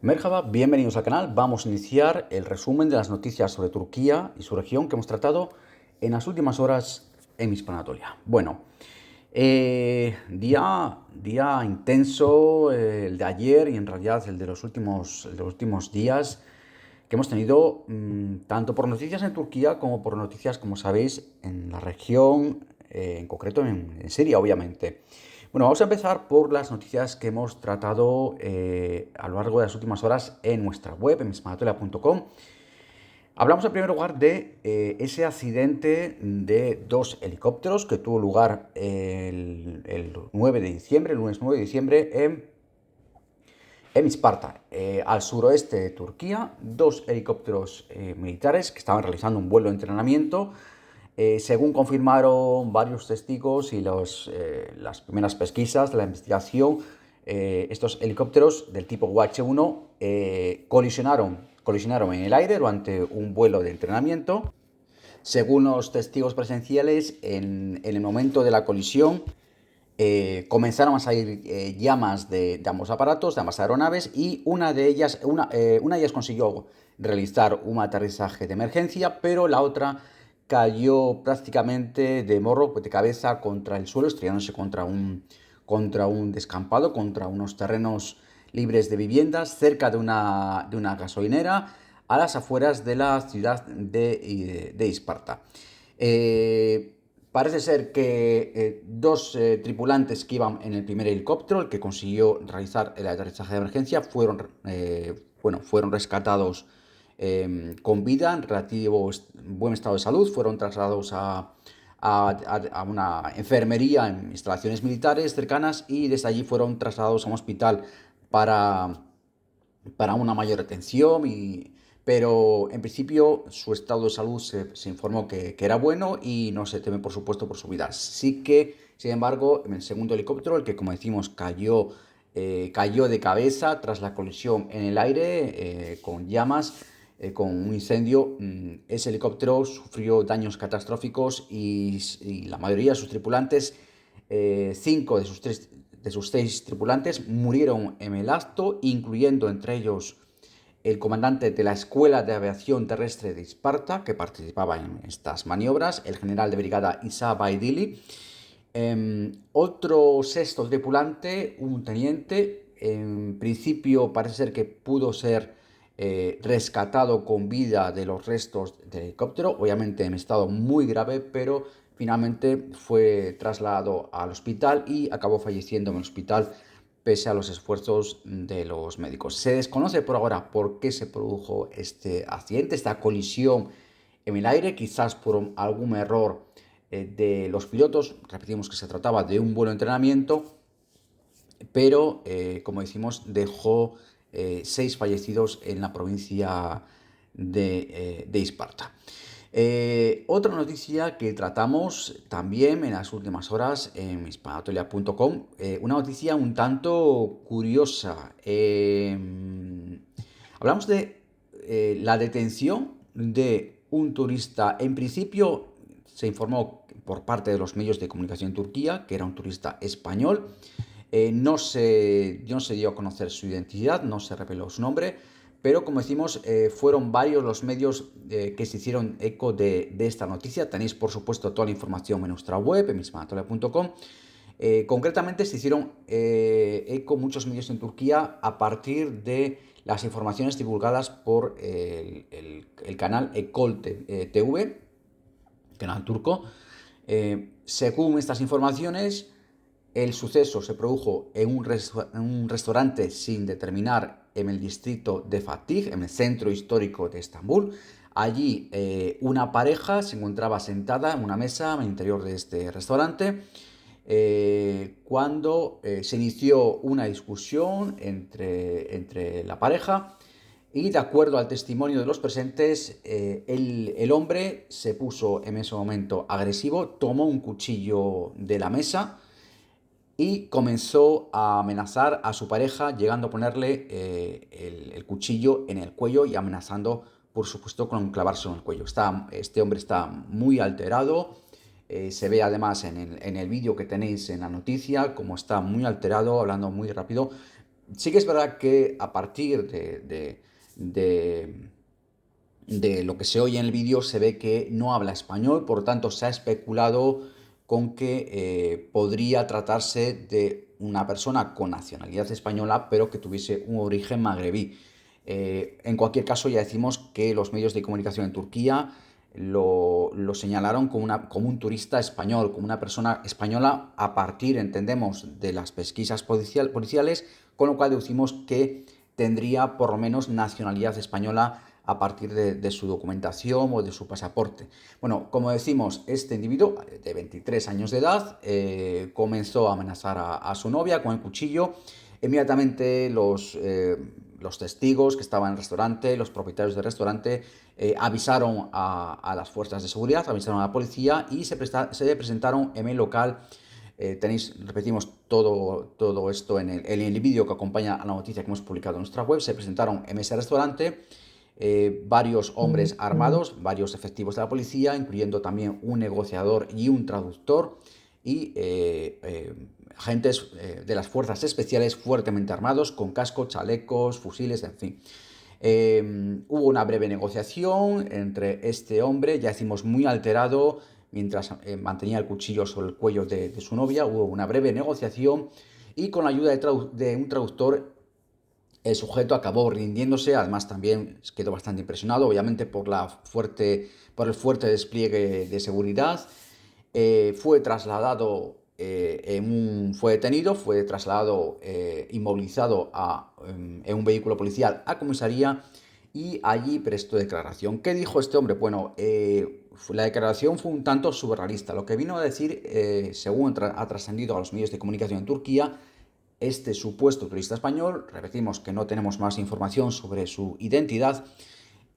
Merhaba, bienvenidos al canal. Vamos a iniciar el resumen de las noticias sobre Turquía y su región que hemos tratado en las últimas horas en Hispanatolia. Bueno, día intenso, el de ayer y en realidad el de los últimos días que hemos tenido, tanto por noticias en Turquía como por noticias, como sabéis, en la región, en concreto en Siria, obviamente. Bueno, vamos a empezar por las noticias que hemos tratado a lo largo de las últimas horas en nuestra web, en mismanatolia.com. Hablamos en primer lugar de ese accidente de dos helicópteros que tuvo lugar el 9 de diciembre, el lunes 9 de diciembre, en Isparta, al suroeste de Turquía. Dos helicópteros militares que estaban realizando un vuelo de entrenamiento. Según confirmaron varios testigos y las primeras pesquisas de la investigación, estos helicópteros del tipo UH-1 colisionaron en el aire durante un vuelo de entrenamiento. Según los testigos presenciales, en el momento de la colisión comenzaron a salir llamas de ambos aparatos, de ambas aeronaves, y una de ellas consiguió realizar un aterrizaje de emergencia, pero la otra cayó prácticamente de morro, de cabeza contra el suelo, estrellándose contra un descampado, contra unos terrenos libres de viviendas, cerca de una gasolinera, a las afueras de la ciudad de Isparta. Parece ser que dos tripulantes que iban en el primer helicóptero, el que consiguió realizar el aterrizaje de emergencia, fueron rescatados con vida, en relativo buen estado de salud. Fueron trasladados a una enfermería en instalaciones militares cercanas y desde allí fueron trasladados a un hospital para, para una mayor atención. Pero en principio su estado de salud se informó que era bueno y no se teme, por supuesto, por su vida. Sí que, sin embargo, en el segundo helicóptero, el que, como decimos, cayó de cabeza tras la colisión en el aire, con llamas, con un incendio, ese helicóptero sufrió daños catastróficos y la mayoría de sus tripulantes, 5 de sus 6 tripulantes, murieron en el acto, incluyendo entre ellos el comandante de la Escuela de Aviación Terrestre de Isparta, que participaba en estas maniobras, el general de brigada Isa Baidili. Otro sexto tripulante, un teniente, en principio parece ser que pudo ser rescatado con vida de los restos del helicóptero, obviamente en estado muy grave, pero finalmente fue trasladado al hospital y acabó falleciendo en el hospital pese a los esfuerzos de los médicos. Se desconoce por ahora por qué se produjo este accidente, esta colisión en el aire, quizás por algún error de los pilotos. Repetimos que se trataba de un vuelo de entrenamiento, pero como decimos, dejó 6 fallecidos en la provincia de Isparta. Otra noticia que tratamos también en las últimas horas en hispanatolia.com, una noticia un tanto curiosa. Hablamos de la detención de un turista. En principio se informó por parte de los medios de comunicación en Turquía que era un turista español. No se dio a conocer su identidad, no se reveló su nombre, pero como decimos, fueron varios los medios que se hicieron eco de esta noticia. Tenéis, por supuesto, toda la información en nuestra web, en mismanatolia.com. Concretamente se hicieron eco muchos medios en Turquía a partir de las informaciones divulgadas por el canal Ekol TV, canal turco. Según estas informaciones, el suceso se produjo en un restaurante sin determinar en el distrito de Fatih, en el centro histórico de Estambul. Allí una pareja se encontraba sentada en una mesa en el interior de este restaurante cuando se inició una discusión entre la pareja y, de acuerdo al testimonio de los presentes, el hombre se puso en ese momento agresivo, tomó un cuchillo de la mesa y comenzó a amenazar a su pareja, llegando a ponerle el cuchillo en el cuello y amenazando, por supuesto, con clavárselo en el cuello. Este hombre está muy alterado. Se ve además en el vídeo que tenéis en la noticia como está muy alterado, hablando muy rápido. Sí que es verdad que a partir de- de lo que se oye en el vídeo se ve que no habla español, por lo tanto se ha especulado con que podría tratarse de una persona con nacionalidad española, pero que tuviese un origen magrebí. En cualquier caso, ya decimos que los medios de comunicación en Turquía lo señalaron como un turista español, como una persona española a partir, entendemos, de las pesquisas policiales, con lo cual deducimos que tendría por lo menos nacionalidad española a partir de su documentación o de su pasaporte. Bueno, como decimos, este individuo de 23 años de edad comenzó a amenazar a su novia con el cuchillo. Inmediatamente los testigos que estaban en el restaurante, los propietarios del restaurante, avisaron a las fuerzas de seguridad, avisaron a la policía y se presentaron en el local. Repetimos todo esto en el vídeo que acompaña a la noticia que hemos publicado en nuestra web. Se presentaron en ese restaurante varios hombres armados, varios efectivos de la policía, incluyendo también un negociador y un traductor, y agentes de las fuerzas especiales fuertemente armados, con casco, chalecos, fusiles, en fin. Hubo una breve negociación entre este hombre, ya decimos muy alterado, mientras mantenía el cuchillo sobre el cuello de su novia. Hubo una breve negociación y con la ayuda de un traductor el sujeto acabó rindiéndose. Además también quedó bastante impresionado, obviamente por el fuerte despliegue de seguridad. Fue trasladado, fue detenido, fue trasladado inmovilizado en un vehículo policial a comisaría y allí prestó declaración. ¿Qué dijo este hombre? Bueno, la declaración fue un tanto surrealista. Lo que vino a decir, según ha trascendido a los medios de comunicación en Turquía, este supuesto turista español, repetimos que no tenemos más información sobre su identidad,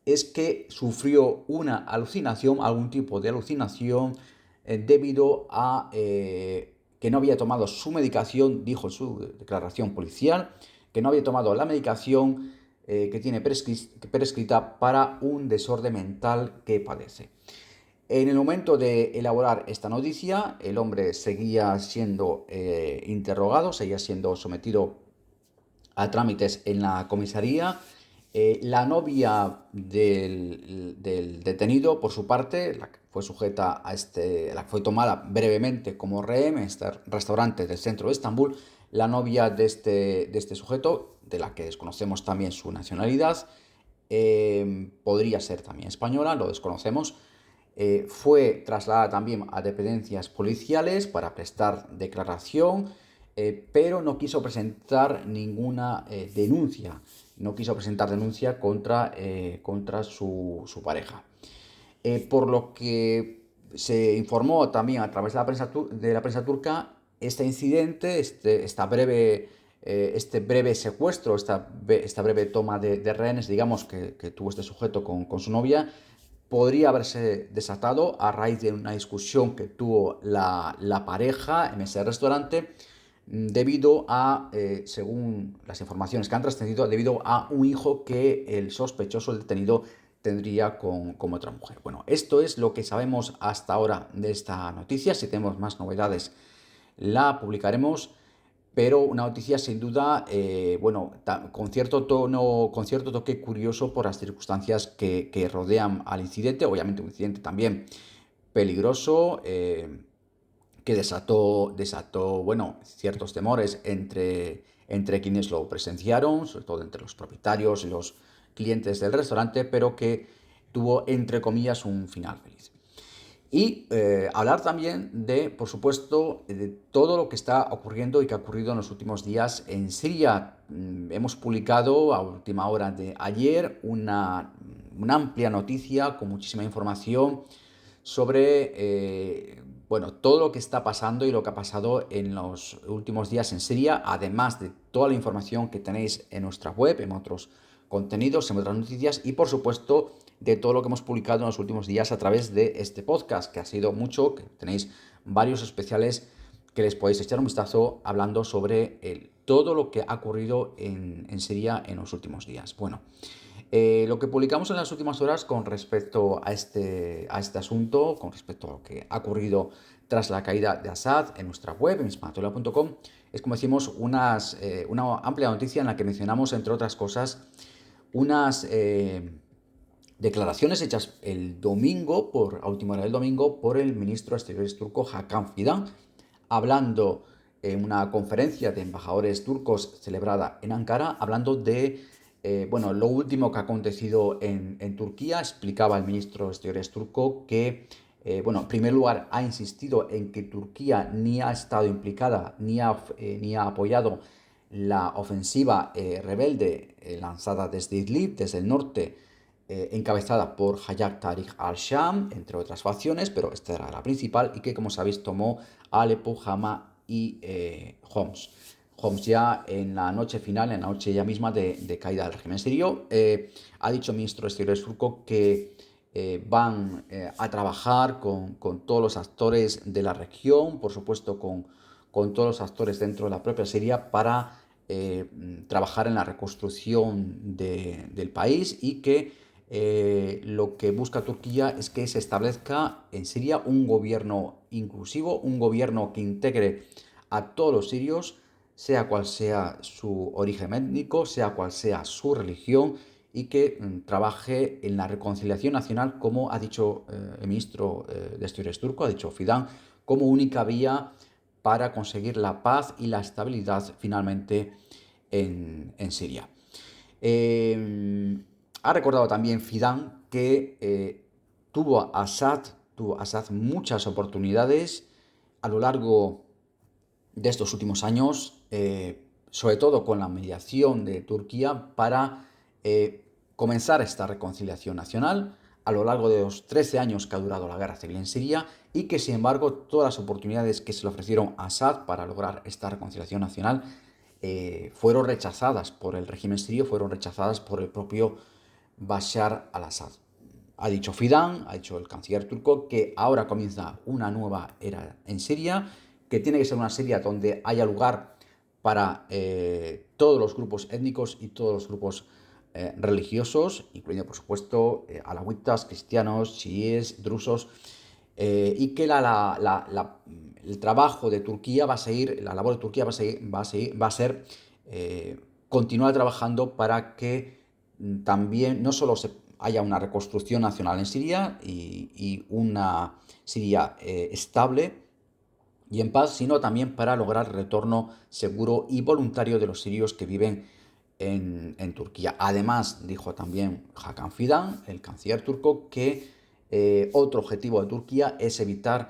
es que sufrió una alucinación, algún tipo de alucinación, debido a que no había tomado su medicación, dijo en su declaración policial, que no había tomado la medicación que tiene prescrita para un desorden mental que padece. En el momento de elaborar esta noticia, el hombre seguía siendo interrogado, seguía siendo sometido a trámites en la comisaría. La novia del detenido, por su parte, la que fue sujeta la que fue tomada brevemente como rehén en este restaurante del centro de Estambul, la novia de este sujeto, de la que desconocemos también su nacionalidad, podría ser también española, lo desconocemos. Fue trasladada también a dependencias policiales para prestar declaración, pero no quiso presentar ninguna denuncia. No quiso presentar denuncia contra su pareja. Por lo que se informó también a través de la prensa turca, este incidente, este breve secuestro, esta breve toma de rehenes, digamos, que tuvo este sujeto con su novia, podría haberse desatado a raíz de una discusión que tuvo la pareja en ese restaurante, debido a, según las informaciones que han trascendido, debido a un hijo que el sospechoso, el detenido, tendría con otra mujer. Bueno, esto es lo que sabemos hasta ahora de esta noticia. Si tenemos más novedades, la publicaremos, pero una noticia sin duda, bueno, con cierto toque curioso por las circunstancias que rodean al incidente. Obviamente un incidente también peligroso, que desató, bueno, ciertos temores entre quienes lo presenciaron, sobre todo entre los propietarios y los clientes del restaurante, pero que tuvo, entre comillas, un final feliz. Y hablar también de, por supuesto, de todo lo que está ocurriendo y que ha ocurrido en los últimos días en Siria. Hemos publicado a última hora de ayer una amplia noticia con muchísima información sobre bueno, todo lo que está pasando y lo que ha pasado en los últimos días en Siria, además de toda la información que tenéis en nuestra web, en otros contenidos, en otras noticias y por supuesto de todo lo que hemos publicado en los últimos días a través de este podcast, que ha sido mucho, que tenéis varios especiales que les podéis echar un vistazo hablando sobre todo lo que ha ocurrido en Siria en los últimos días. Bueno, Lo que publicamos en las últimas horas con respecto a este asunto, con respecto a lo que ha ocurrido tras la caída de Assad en nuestra web, en mismatoria.com, es como decimos una amplia noticia en la que mencionamos, entre otras cosas, unas declaraciones hechas el domingo, a última hora del domingo, por el ministro de Exteriores turco Hakan Fidan, hablando en una conferencia de embajadores turcos celebrada en Ankara, hablando de lo último que ha acontecido en Turquía. Explicaba el ministro de Exteriores turco que, en primer lugar, ha insistido en que Turquía ni ha estado implicada ni ha apoyado la ofensiva rebelde lanzada desde Idlib, desde el norte, encabezada por Hayat Tahrir al-Sham, entre otras facciones, pero esta era la principal, y que, como sabéis, tomó Alepo, Hama y Homs. Homs ya en la noche final, en la noche ya misma de caída del régimen sirio. Ha dicho el ministro de Exteriores turco que van a trabajar con todos los actores de la región, por supuesto con todos los actores dentro de la propia Siria, para trabajar en la reconstrucción del país, y que lo que busca Turquía es que se establezca en Siria un gobierno inclusivo, un gobierno que integre a todos los sirios, sea cual sea su origen étnico, sea cual sea su religión, y que trabaje en la reconciliación nacional, como ha dicho el ministro de Exteriores turco, ha dicho Fidan, como única vía para conseguir la paz y la estabilidad finalmente en Siria. Ha recordado también Fidan que tuvo Assad muchas oportunidades a lo largo de estos últimos años, sobre todo con la mediación de Turquía, para comenzar esta reconciliación nacional a lo largo de los 13 años que ha durado la guerra civil en Siria, y que, sin embargo, todas las oportunidades que se le ofrecieron a Assad para lograr esta reconciliación nacional fueron rechazadas por el régimen sirio, fueron rechazadas por el propio Bashar al-Assad. Ha dicho Fidan, ha dicho el canciller turco, que ahora comienza una nueva era en Siria, que tiene que ser una Siria donde haya lugar para todos los grupos étnicos y todos los grupos religiosos, incluyendo, por supuesto, alawitas, cristianos, chiíes, drusos, y que el trabajo de Turquía va a seguir, la labor de Turquía va a ser continuar trabajando para que también no solo haya una reconstrucción nacional en Siria y una Siria estable y en paz, sino también para lograr el retorno seguro y voluntario de los sirios que viven en Turquía. Además, dijo también Hakan Fidan, el canciller turco, que otro objetivo de Turquía es evitar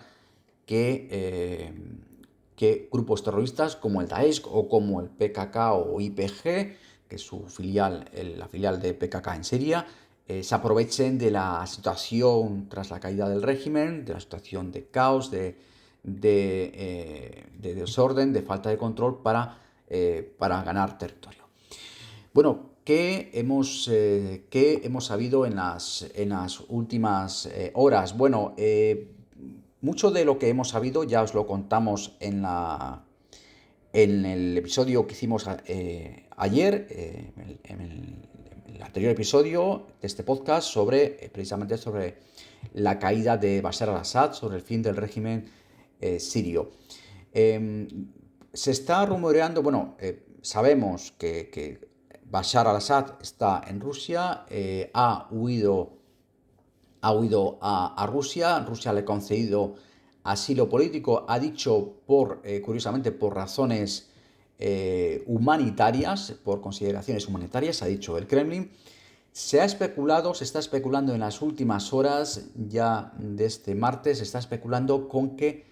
que grupos terroristas como el Daesh o como el PKK o YPG, que es la filial de PKK en Siria, se aprovechen de la situación tras la caída del régimen, de la situación de caos, de desorden, de falta de control, para ganar territorio. Bueno, ¿qué hemos sabido en las últimas horas? Bueno, mucho de lo que hemos sabido ya os lo contamos en el episodio que hicimos ayer, en el anterior episodio de este podcast, precisamente sobre la caída de Bashar al-Assad, sobre el fin del régimen sirio. Se está rumoreando, sabemos que Bashar al-Assad está en Rusia, ha huido a Rusia. Rusia le ha concedido asilo político, ha dicho curiosamente, por razones humanitarias, por consideraciones humanitarias, ha dicho el Kremlin. Se está especulando en las últimas horas, ya de este martes, se está especulando con que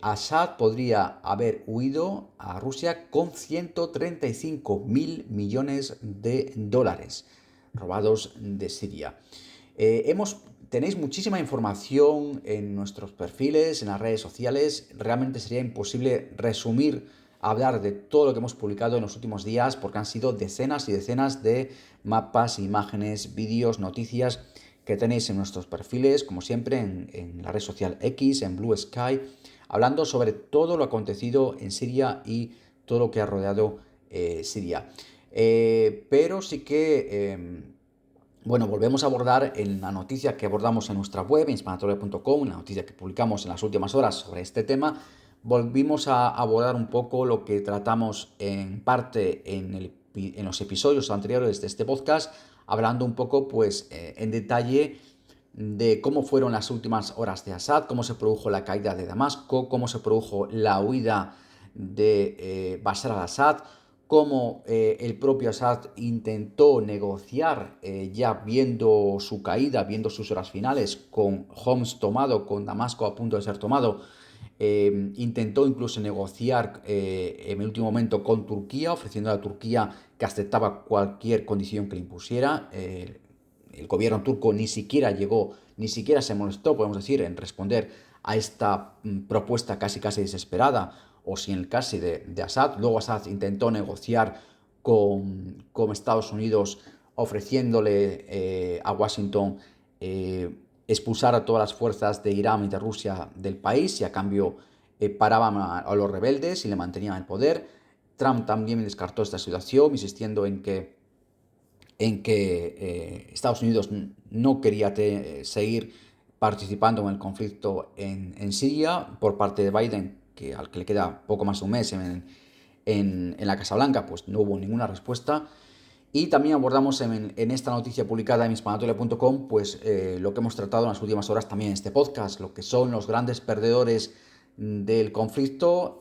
Assad podría haber huido a Rusia con 135.000 millones de dólares robados de Siria. Tenéis muchísima información en nuestros perfiles, en las redes sociales. Realmente sería imposible hablar de todo lo que hemos publicado en los últimos días, porque han sido decenas y decenas de mapas, imágenes, vídeos, noticias que tenéis en nuestros perfiles, como siempre en la red social X, en Blue Sky, hablando sobre todo lo acontecido en Siria y todo lo que ha rodeado Siria. Pero sí que Bueno, volvemos a abordar en la noticia que abordamos en nuestra web, hispanatoria.com, la noticia que publicamos en las últimas horas sobre este tema. Volvimos a abordar un poco lo que tratamos en parte en los episodios anteriores de este podcast, hablando un poco pues en detalle de cómo fueron las últimas horas de Assad, cómo se produjo la caída de Damasco, cómo se produjo la huida de Bashar al-Assad, cómo el propio Assad intentó negociar, ya viendo su caída, viendo sus horas finales, con Homs tomado, con Damasco a punto de ser tomado. Intentó incluso negociar en el último momento con Turquía, ofreciendo a Turquía que aceptaba cualquier condición que le impusiera. El gobierno turco ni siquiera llegó, ni siquiera se molestó, podemos decir, en responder a esta propuesta casi desesperada, o si en el caso de Assad. Luego Assad intentó negociar con Estados Unidos, ofreciéndole a Washington expulsar a todas las fuerzas de Irán y de Rusia del país, y a cambio paraban a los rebeldes y le mantenían el poder. Trump también descartó esta situación, insistiendo en que Estados Unidos no quería seguir participando en el conflicto en Siria. Por parte de Biden, al que le queda poco más de un mes en la Casa Blanca, pues no hubo ninguna respuesta. Y también abordamos en esta noticia publicada en hispanatoria.com pues lo que hemos tratado en las últimas horas también en este podcast, lo que son los grandes perdedores del conflicto,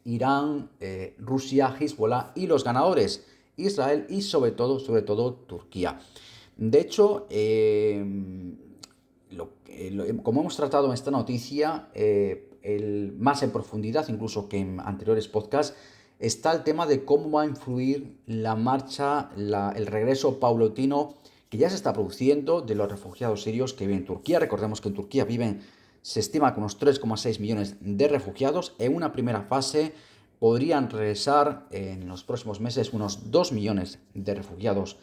Irán, Rusia, Hezbollah, y los ganadores, Israel y sobre todo Turquía. De hecho, como hemos tratado en esta noticia, más en profundidad incluso que en anteriores podcasts, está el tema de cómo va a influir la marcha, el regreso paulatino que ya se está produciendo de los refugiados sirios que viven en Turquía. Recordemos que en Turquía se estima que unos 3,6 millones de refugiados. En una primera fase podrían regresar en los próximos meses unos 2 millones de refugiados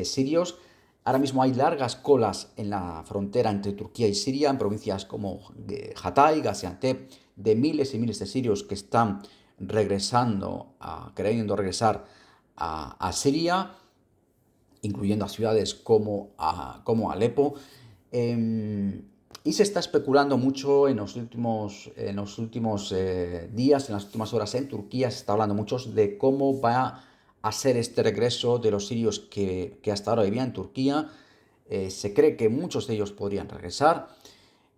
sirios. Ahora mismo hay largas colas en la frontera entre Turquía y Siria, en provincias como Hatay, Gaziantep, de miles y miles de sirios que están queriendo regresar a Siria, incluyendo a ciudades como Alepo. Y se está especulando mucho en los últimos días, en las últimas horas en Turquía, se está hablando mucho de cómo va a ser este regreso de los sirios que hasta ahora vivían en Turquía. Se cree que muchos de ellos podrían regresar.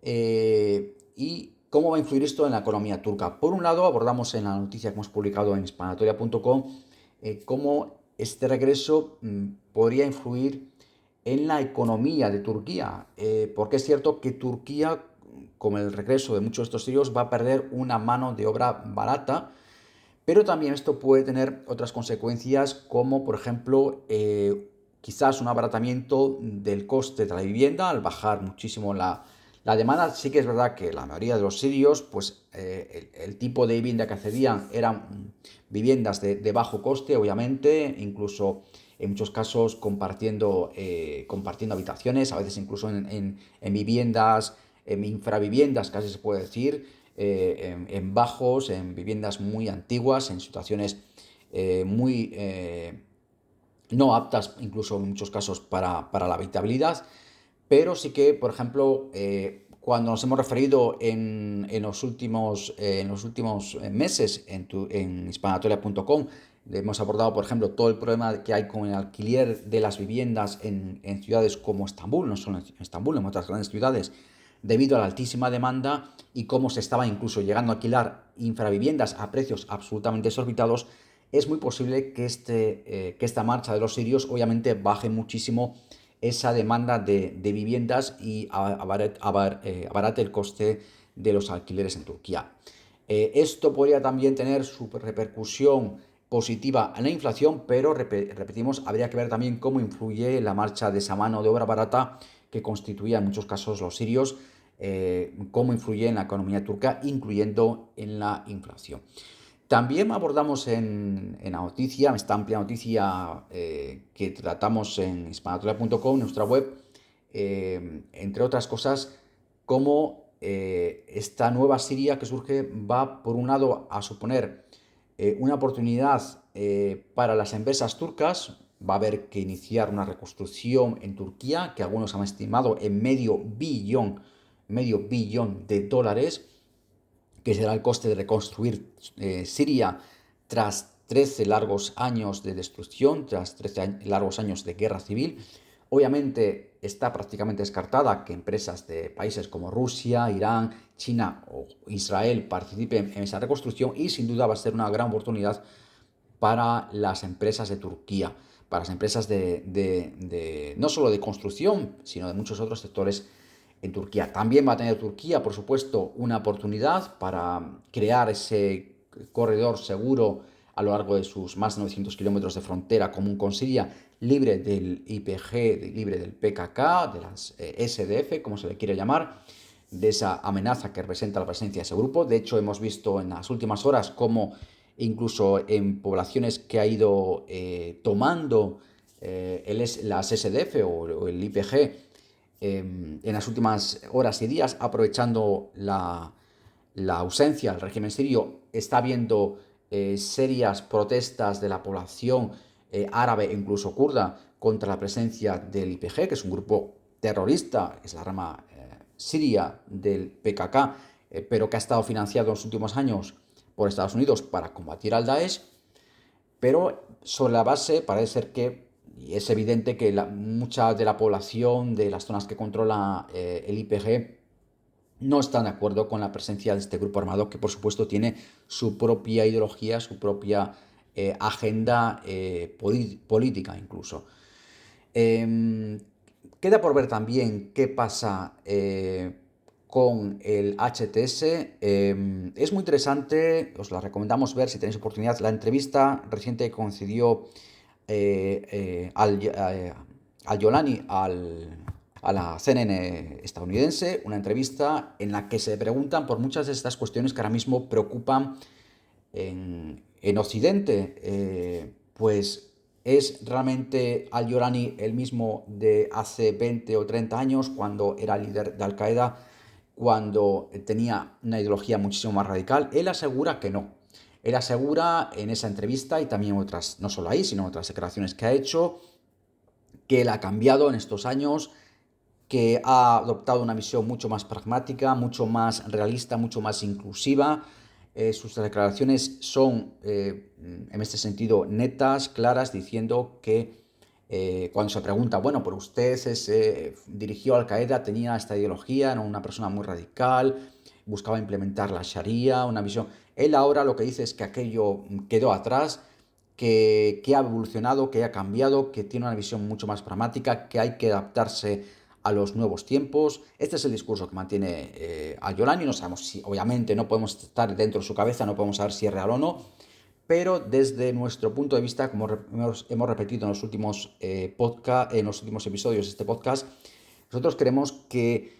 ¿Y cómo va a influir esto en la economía turca? Por un lado, abordamos en la noticia que hemos publicado en hispanatoria.com cómo este regreso podría influir en la economía de Turquía, porque es cierto que Turquía, con el regreso de muchos de estos sirios, va a perder una mano de obra barata, pero también esto puede tener otras consecuencias, como por ejemplo quizás un abaratamiento del coste de la vivienda al bajar muchísimo la demanda. Sí que es verdad que la mayoría de los sirios, pues el tipo de vivienda que accedían eran viviendas de bajo coste, obviamente, incluso en muchos casos compartiendo habitaciones, a veces incluso en viviendas, en infraviviendas, casi se puede decir, en bajos, en viviendas muy antiguas, en situaciones muy no aptas, incluso en muchos casos, para la habitabilidad. Pero sí que, por ejemplo, cuando nos hemos referido en los últimos meses en hispanatoria.com, hemos abordado, por ejemplo, todo el problema que hay con el alquiler de las viviendas en ciudades como Estambul, no solo en Estambul, en otras grandes ciudades, debido a la altísima demanda, y cómo se estaba incluso llegando a alquilar infraviviendas a precios absolutamente exorbitados. Es muy posible que esta marcha de los sirios obviamente baje muchísimo esa demanda de viviendas y abarate el coste de los alquileres en Turquía. Esto podría también tener su repercusión positiva en la inflación, pero repetimos, habría que ver también cómo influye la marcha de esa mano de obra barata que constituía en muchos casos los sirios, cómo influye en la economía turca, incluyendo en la inflación. También abordamos en la noticia, esta amplia noticia que tratamos en hispanatoria.com, nuestra web, entre otras cosas, cómo esta nueva Siria que surge va, por un lado, a suponer una oportunidad para las empresas turcas, va a haber que iniciar una reconstrucción en Turquía, que algunos han estimado en medio billón de dólares, que será el coste de reconstruir Siria tras 13 largos años de destrucción, tras 13 largos años de guerra civil. Obviamente está prácticamente descartada que empresas de países como Rusia, Irán, China o Israel participen en esa reconstrucción, y sin duda va a ser una gran oportunidad para las empresas de Turquía, para las empresas no solo de construcción, sino de muchos otros sectores en Turquía. También va a tener Turquía, por supuesto, una oportunidad para crear ese corredor seguro a lo largo de sus más de 900 kilómetros de frontera común con Siria, libre del YPG, libre del PKK, de las SDF, como se le quiere llamar, de esa amenaza que representa la presencia de ese grupo. De hecho, hemos visto en las últimas horas cómo incluso en poblaciones que ha ido tomando las SDF o el YPG en las últimas horas y días, aprovechando la ausencia del régimen sirio, está habiendo serias protestas de la población árabe e incluso kurda contra la presencia del YPG, que es un grupo terrorista, es la rama siria del PKK, pero que ha estado financiado en los últimos años por Estados Unidos para combatir al Daesh. Pero sobre la base parece ser que, y es evidente que mucha de la población de las zonas que controla el YPG no están de acuerdo con la presencia de este grupo armado, que por supuesto tiene su propia ideología, su propia agenda política incluso. Queda por ver también qué pasa con el HTS. Es muy interesante, os la recomendamos ver si tenéis oportunidad, la entrevista reciente que concedió al Yolani a la CNN estadounidense, una entrevista en la que se preguntan por muchas de estas cuestiones que ahora mismo preocupan en Occidente. Pues ¿es realmente al-Yolani el mismo de hace 20 o 30 años, cuando era líder de Al-Qaeda, cuando tenía una ideología muchísimo más radical? Él asegura que no. Él asegura en esa entrevista, y también otras, no solo ahí, sino otras declaraciones que ha hecho, que él ha cambiado en estos años, que ha adoptado una visión mucho más pragmática, mucho más realista, mucho más inclusiva. Sus declaraciones son, en este sentido, netas, claras, diciendo que cuando se pregunta, bueno, pero usted dirigió a Al-Qaeda, tenía esta ideología, era una persona muy radical, buscaba implementar la Sharia, una visión. Él ahora lo que dice es que aquello quedó atrás, que ha evolucionado, que ha cambiado, que tiene una visión mucho más pragmática, que hay que adaptarse a los nuevos tiempos. Este es el discurso que mantiene al-Yolani. No sabemos si, obviamente, no podemos estar dentro de su cabeza, no podemos saber si es real o no, pero desde nuestro punto de vista, como hemos repetido en los últimos en los últimos episodios de este podcast, nosotros creemos que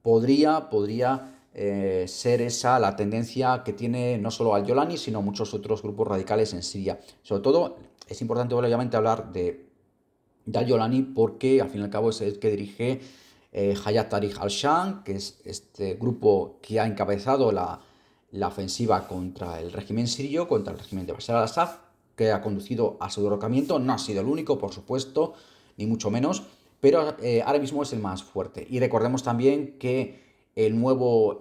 podría ser esa la tendencia que tiene no solo al-Yolani, sino muchos otros grupos radicales en Siria. Sobre todo, es importante obviamente hablar de al-Yolani porque al fin y al cabo es el que dirige Hayat Tahrir al-Sham, que es este grupo que ha encabezado la ofensiva contra el régimen sirio, contra el régimen de Bashar al-Assad, que ha conducido a su derrocamiento. No ha sido el único, por supuesto, ni mucho menos, pero ahora mismo es el más fuerte. Y recordemos también que el nuevo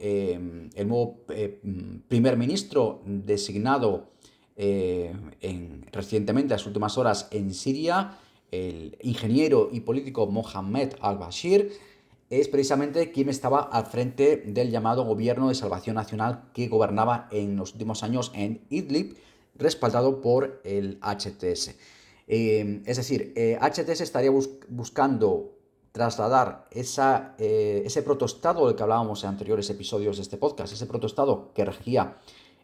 primer ministro designado recientemente, en las últimas horas, en Siria, el ingeniero y político Mohammed al-Bashir, es precisamente quien estaba al frente del llamado Gobierno de Salvación Nacional que gobernaba en los últimos años en Idlib, respaldado por el HTS. Es decir, HTS estaría buscando trasladar ese protoestado del que hablábamos en anteriores episodios de este podcast, ese protoestado que regía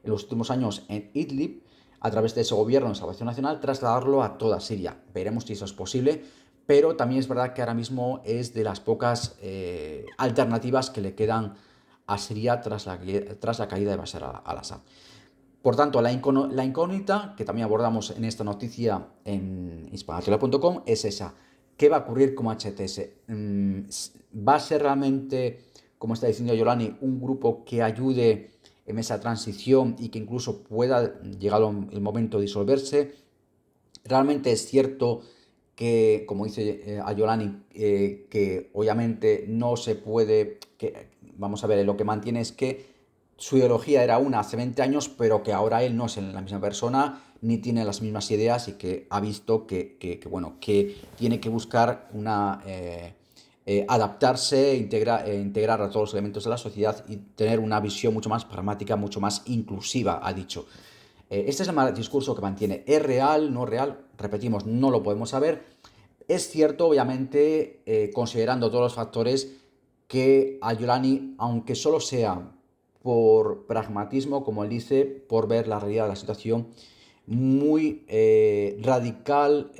en los últimos años en Idlib, a través de ese gobierno de salvación nacional, trasladarlo a toda Siria. Veremos si eso es posible, pero también es verdad que ahora mismo es de las pocas alternativas que le quedan a Siria tras la caída de Bashar al-Assad. Por tanto, la incógnita que también abordamos en esta noticia en hispanoteoría.com es esa. ¿Qué va a ocurrir con HTS? ¿Va a ser realmente, como está diciendo Yolani, un grupo que ayude en esa transición y que incluso pueda, llegado el momento, disolverse? Realmente es cierto que, como dice Ayolani, que obviamente no se puede, que, vamos a ver, lo que mantiene es que su ideología era una hace 20 años, pero que ahora él no es la misma persona, ni tiene las mismas ideas y que ha visto bueno, que tiene que buscar adaptarse, integrar a todos los elementos de la sociedad y tener una visión mucho más pragmática, mucho más inclusiva, ha dicho. Este es el discurso que mantiene. ¿Es real? ¿No real? Repetimos, no lo podemos saber. Es cierto, obviamente, considerando todos los factores, que Ayolani, aunque solo sea por pragmatismo, como él dice, por ver la realidad de la situación, muy radical,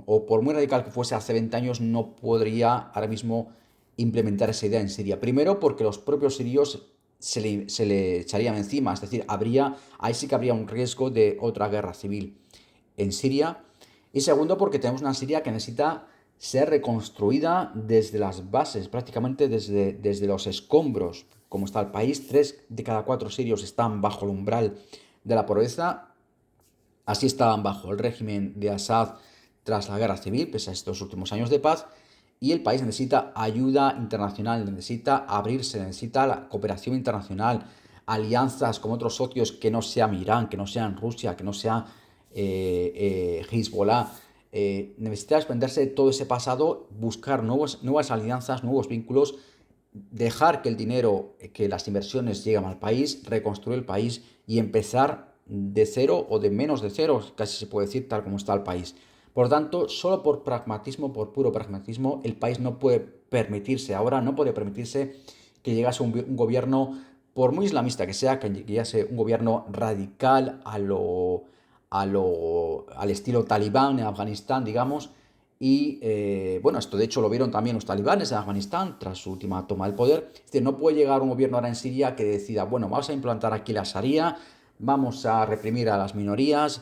o por muy radical que fuese hace 20 años, no podría ahora mismo implementar esa idea en Siria. Primero, porque los propios sirios se le echarían encima, es decir, ahí sí que habría un riesgo de otra guerra civil en Siria. Y segundo, porque tenemos una Siria que necesita ser reconstruida desde las bases, prácticamente desde los escombros. Como está el país, 3 de cada 4 sirios están bajo el umbral de la pobreza. Así estaban bajo el régimen de Assad tras la guerra civil, pese a estos últimos años de paz. Y el país necesita ayuda internacional, necesita abrirse, necesita la cooperación internacional, alianzas con otros socios que no sean Irán, que no sean Rusia, que no sea Hezbollah. Necesita desprenderse de todo ese pasado, buscar nuevas alianzas, nuevos vínculos, dejar que el dinero, que las inversiones lleguen al país, reconstruir el país y empezar de cero o de menos de cero, casi se puede decir, tal como está el país. Por tanto, solo por pragmatismo, por puro pragmatismo, el país no puede permitirse ahora, no puede permitirse que llegase un gobierno, por muy islamista que sea, que llegase un gobierno radical al estilo talibán en Afganistán, digamos. Y bueno, esto de hecho lo vieron también los talibanes en Afganistán tras su última toma del poder. Es decir, no puede llegar un gobierno ahora en Siria que decida, bueno, vamos a implantar aquí la Sharia, vamos a reprimir a las minorías,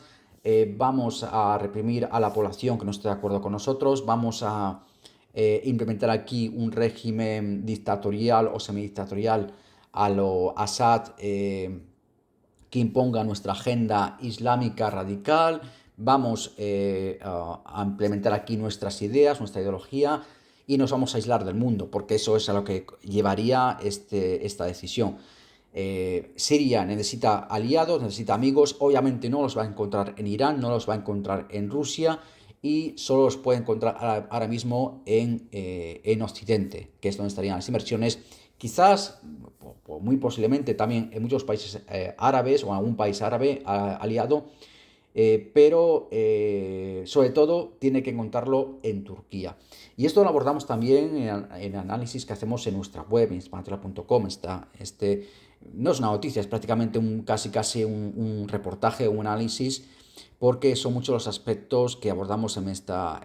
vamos a reprimir a la población que no esté de acuerdo con nosotros, vamos a implementar aquí un régimen dictatorial o semidictatorial a lo Assad, que imponga nuestra agenda islámica radical, vamos a implementar aquí nuestras ideas, nuestra ideología y nos vamos a aislar del mundo, porque eso es a lo que llevaría esta decisión. Siria necesita aliados, necesita amigos, obviamente no los va a encontrar en Irán, no los va a encontrar en Rusia y solo los puede encontrar ahora mismo en Occidente, que es donde estarían las inversiones. Quizás, muy posiblemente también en muchos países árabes o en algún país árabe aliado, pero sobre todo tiene que encontrarlo en Turquía. Y esto lo abordamos también en análisis que hacemos en nuestra web, en hispanoteca.com. No es una noticia, es prácticamente casi un reportaje, un análisis, porque son muchos los aspectos que abordamos en esta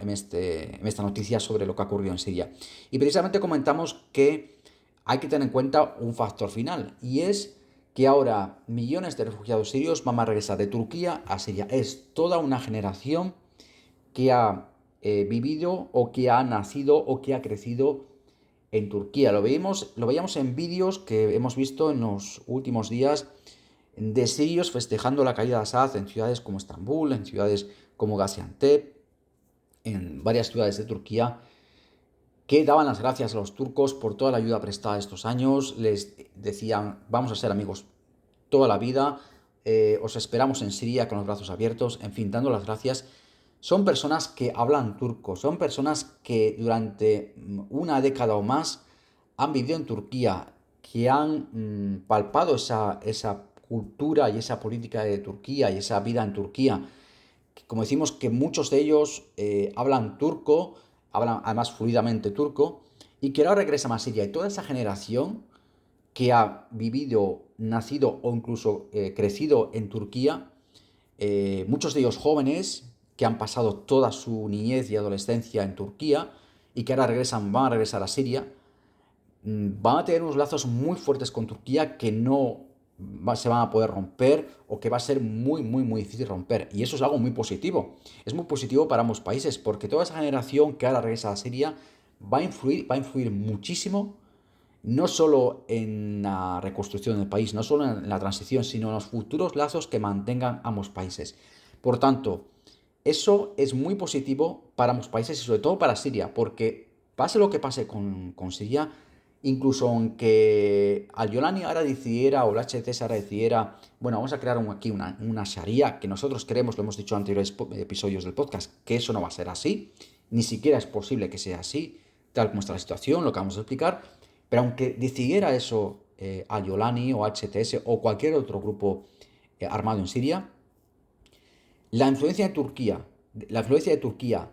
noticia sobre lo que ha ocurrido en Siria. Y precisamente comentamos que hay que tener en cuenta un factor final, y es que ahora millones de refugiados sirios van a regresar de Turquía a Siria. Es toda una generación que ha vivido o que ha nacido o que ha crecido en Turquía. Lo veíamos en vídeos que hemos visto en los últimos días de sirios festejando la caída de Assad en ciudades como Estambul, en ciudades como Gaziantep, en varias ciudades de Turquía, que daban las gracias a los turcos por toda la ayuda prestada estos años. Les decían, vamos a ser amigos toda la vida, os esperamos en Siria con los brazos abiertos, en fin, dando las gracias. Son personas que hablan turco, son personas que durante una década o más han vivido en Turquía, que han palpado esa cultura y esa política de Turquía y esa vida en Turquía. Como decimos, que muchos de ellos hablan turco, hablan además fluidamente turco, y que ahora regresan a Siria. Y toda esa generación que ha vivido, nacido o incluso crecido en Turquía, muchos de ellos jóvenes que han pasado toda su niñez y adolescencia en Turquía y que ahora van a regresar a Siria, van a tener unos lazos muy fuertes con Turquía que no se van a poder romper o que va a ser muy, muy, muy difícil romper. Y eso es algo muy positivo. Es muy positivo para ambos países porque toda esa generación que ahora regresa a Siria va a influir muchísimo, no solo en la reconstrucción del país, no solo en la transición, sino en los futuros lazos que mantengan ambos países. Por tanto, Eso es muy positivo para ambos países y sobre todo para Siria, porque pase lo que pase con Siria, incluso aunque Al-Yolani ahora decidiera o el HTS ahora decidiera, bueno, vamos a crear aquí una Sharia, que nosotros creemos, lo hemos dicho en anteriores episodios del podcast, que eso no va a ser así, ni siquiera es posible que sea así, tal como está la situación, lo que vamos a explicar, pero aunque decidiera eso Al-Yolani o HTS o cualquier otro grupo armado en Siria, la influencia de Turquía, la influencia de Turquía,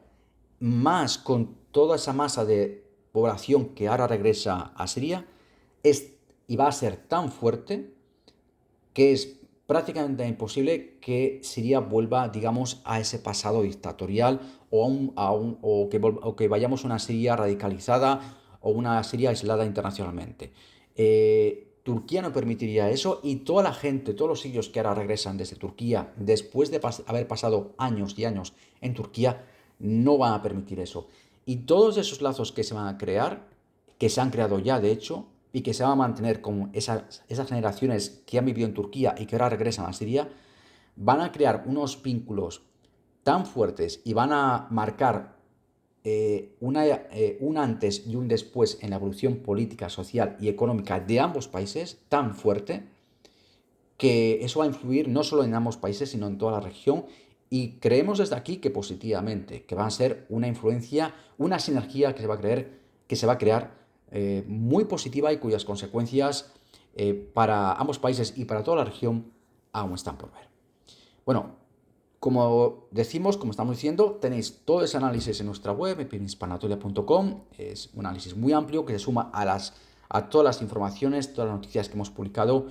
más con toda esa masa de población que ahora regresa a Siria, es y va a ser tan fuerte que es prácticamente imposible que Siria vuelva, digamos, a ese pasado dictatorial o que vayamos a una Siria radicalizada o una Siria aislada internacionalmente. Turquía no permitiría eso y toda la gente, todos los sirios que ahora regresan desde Turquía, después de haber pasado años y años en Turquía, no van a permitir eso. Y todos esos lazos que se van a crear, que se han creado ya de hecho, y que se van a mantener con esas generaciones que han vivido en Turquía y que ahora regresan a Siria, van a crear unos vínculos tan fuertes y van a marcar un antes y un después en la evolución política, social y económica de ambos países tan fuerte que eso va a influir no solo en ambos países, sino en toda la región. Y creemos desde aquí que positivamente, que va a ser una influencia, una sinergia que se va a crear muy positiva y cuyas consecuencias para ambos países y para toda la región aún están por ver. Bueno, como decimos, como estamos diciendo, tenéis todo ese análisis en nuestra web, epinispanatolia.com. Es un análisis muy amplio que se suma a todas las informaciones, todas las noticias que hemos publicado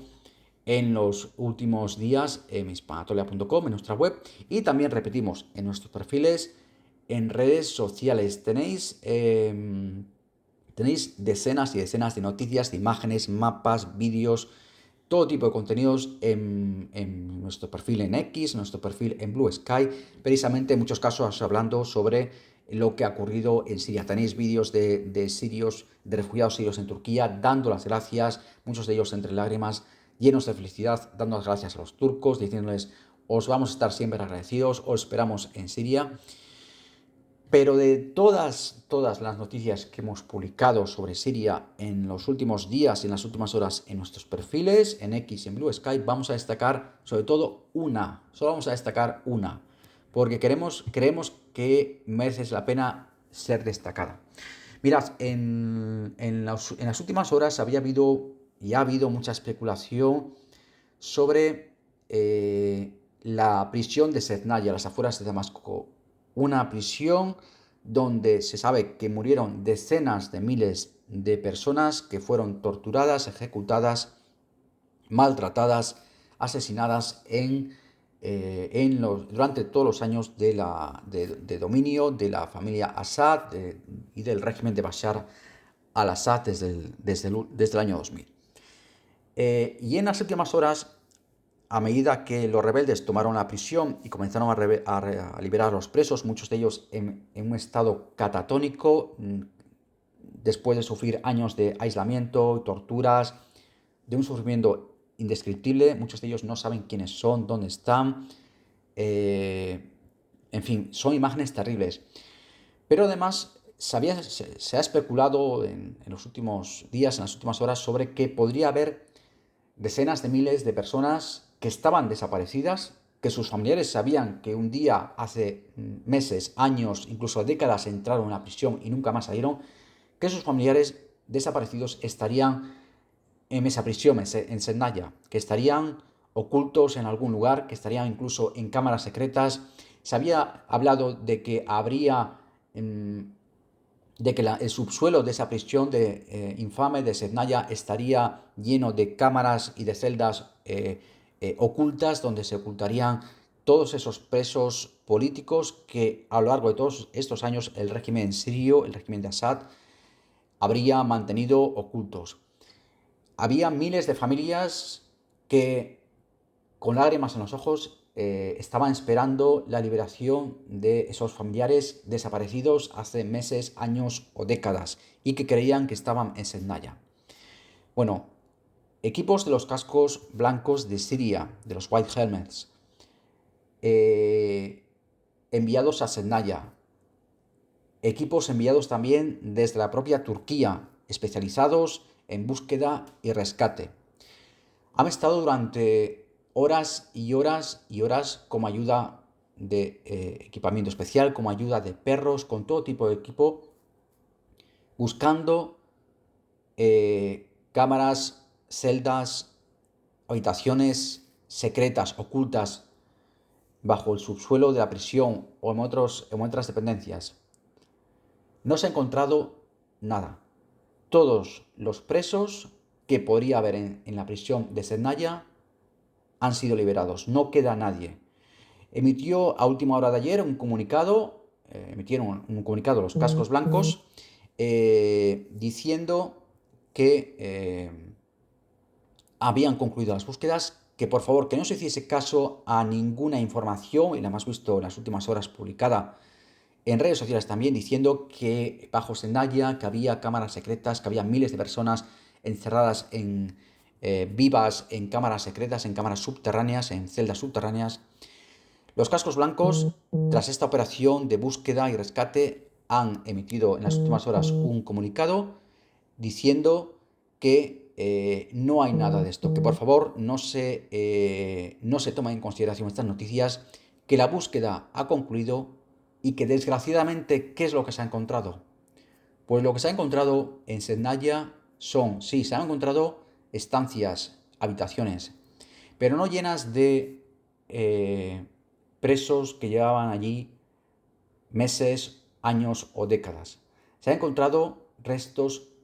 en los últimos días en hispanatolia.com, en nuestra web, y también repetimos en nuestros perfiles en redes sociales. Tenéis decenas y decenas de noticias, de imágenes, mapas, vídeos, todo tipo de contenidos en nuestro perfil en X, en nuestro perfil en Blue Sky, precisamente en muchos casos hablando sobre lo que ha ocurrido en Siria. Tenéis vídeos de sirios, de refugiados sirios en Turquía, dando las gracias, muchos de ellos entre lágrimas, llenos de felicidad, dando las gracias a los turcos, diciéndoles, os vamos a estar siempre agradecidos, os esperamos en Siria. Pero de todas las noticias que hemos publicado sobre Siria en los últimos días y en las últimas horas en nuestros perfiles, en X y en Blue Sky, vamos a destacar sobre todo una. Solo vamos a destacar una. Porque creemos que merece la pena ser destacada. Mirad, en las últimas horas ha habido mucha especulación sobre la prisión de Sednaya, a las afueras de Damasco. Una prisión donde se sabe que murieron decenas de miles de personas que fueron torturadas, ejecutadas, maltratadas, asesinadas durante todos los años de dominio de la familia Assad y del régimen de Bashar al-Assad desde el año 2000. Y en las últimas horas, a medida que los rebeldes tomaron la prisión y comenzaron a liberar a los presos, muchos de ellos en un estado catatónico, después de sufrir años de aislamiento, torturas, de un sufrimiento indescriptible, muchos de ellos no saben quiénes son, dónde están, en fin, son imágenes terribles. Pero además se ha especulado en los últimos días, en las últimas horas, sobre que podría haber decenas de miles de personas que estaban desaparecidas, que sus familiares sabían que un día, hace meses, años, incluso décadas, entraron en la prisión y nunca más salieron, que sus familiares desaparecidos estarían en esa prisión, en Sednaya, que estarían ocultos en algún lugar, que estarían incluso en cámaras secretas. Se había hablado de que el subsuelo de esa prisión infame de Sednaya estaría lleno de cámaras y de celdas ocultas donde se ocultarían todos esos presos políticos que a lo largo de todos estos años el régimen sirio, el régimen de Assad, habría mantenido ocultos. Había miles de familias que con lágrimas en los ojos estaban esperando la liberación de esos familiares desaparecidos hace meses, años o décadas y que creían que estaban en Sednaya. Bueno, equipos de los cascos blancos de Siria, de los White Helmets, enviados a Sednaya, equipos enviados también desde la propia Turquía, especializados en búsqueda y rescate. Han estado durante horas y horas y horas como ayuda de equipamiento especial, como ayuda de perros, con todo tipo de equipo, buscando cámaras, celdas, habitaciones secretas, ocultas, bajo el subsuelo de la prisión o en otras dependencias. No se ha encontrado nada. Todos los presos que podría haber en la prisión de Sednaya han sido liberados. No queda nadie. Emitió a última hora de ayer un comunicado, emitieron un comunicado los cascos blancos, diciendo que habían concluido las búsquedas, que por favor que no se hiciese caso a ninguna información, y la hemos visto en las últimas horas publicada en redes sociales también, diciendo que bajo Sednaya, que había cámaras secretas, que había miles de personas encerradas vivas en cámaras secretas, en cámaras subterráneas, en celdas subterráneas. Los cascos blancos, tras esta operación de búsqueda y rescate, han emitido en las últimas horas un comunicado diciendo que no hay nada de esto, que por favor no se toma en consideración estas noticias, que la búsqueda ha concluido y que desgraciadamente, ¿qué es lo que se ha encontrado? Pues lo que se ha encontrado en Sednaya se han encontrado estancias, habitaciones, pero no llenas de presos que llevaban allí meses, años o décadas. Se han encontrado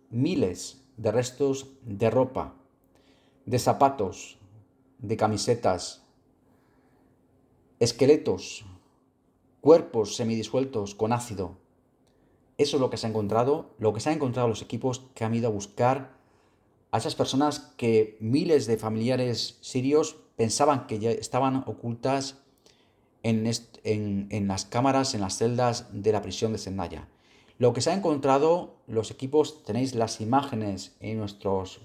miles de restos de ropa, de zapatos, de camisetas, esqueletos, cuerpos semidisueltos con ácido. Eso es lo que se ha encontrado, los equipos que han ido a buscar a esas personas que miles de familiares sirios pensaban que ya estaban ocultas en las cámaras, en las celdas de la prisión de Sednaya. Lo que se ha encontrado, los equipos, tenéis las imágenes en nuestros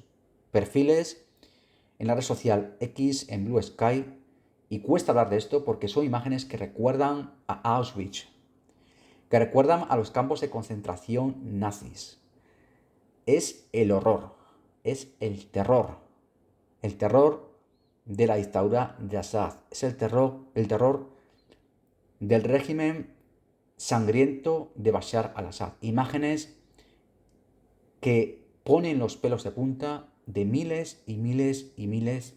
perfiles, en la red social X, en Blue Sky, y cuesta hablar de esto porque son imágenes que recuerdan a Auschwitz, que recuerdan a los campos de concentración nazis. Es el horror, es el terror de la dictadura de Assad, es el terror del régimen sangriento de Bashar al-Assad. Imágenes que ponen los pelos de punta de miles y miles y miles.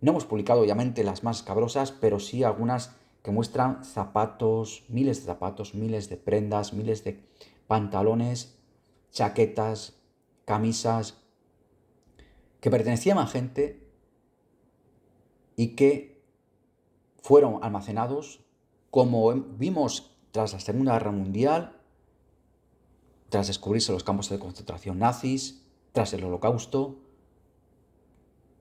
No hemos publicado obviamente las más escabrosas, pero sí algunas que muestran zapatos, miles de prendas, miles de pantalones, chaquetas, camisas, que pertenecían a gente y que fueron almacenados, como vimos tras la Segunda Guerra Mundial, tras descubrirse los campos de concentración nazis, tras el Holocausto,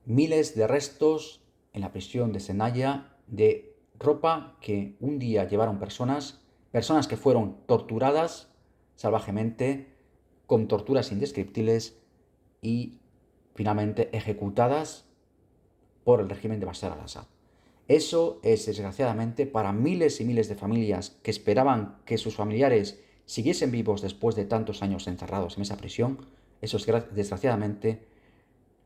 miles de restos en la prisión de Sednaya de ropa que un día llevaron personas que fueron torturadas salvajemente, con torturas indescriptibles y finalmente ejecutadas por el régimen de Bashar al-Assad. Eso es, desgraciadamente, para miles y miles de familias que esperaban que sus familiares siguiesen vivos después de tantos años encerrados en esa prisión. Eso es, desgraciadamente,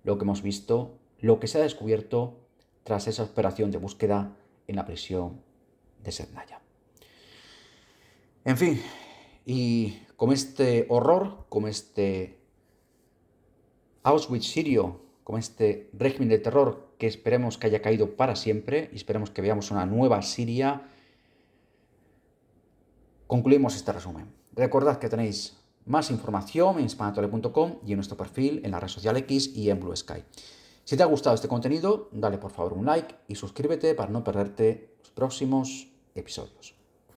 lo que hemos visto, lo que se ha descubierto tras esa operación de búsqueda en la prisión de Sednaya. En fin, y con este horror, con este Auschwitz sirio, con este régimen de terror que esperemos que haya caído para siempre y esperemos que veamos una nueva Siria, concluimos este resumen. Recordad que tenéis más información en hispanatoria.com y en nuestro perfil en la red social X y en Blue Sky. Si te ha gustado este contenido, dale por favor un like y suscríbete para no perderte los próximos episodios.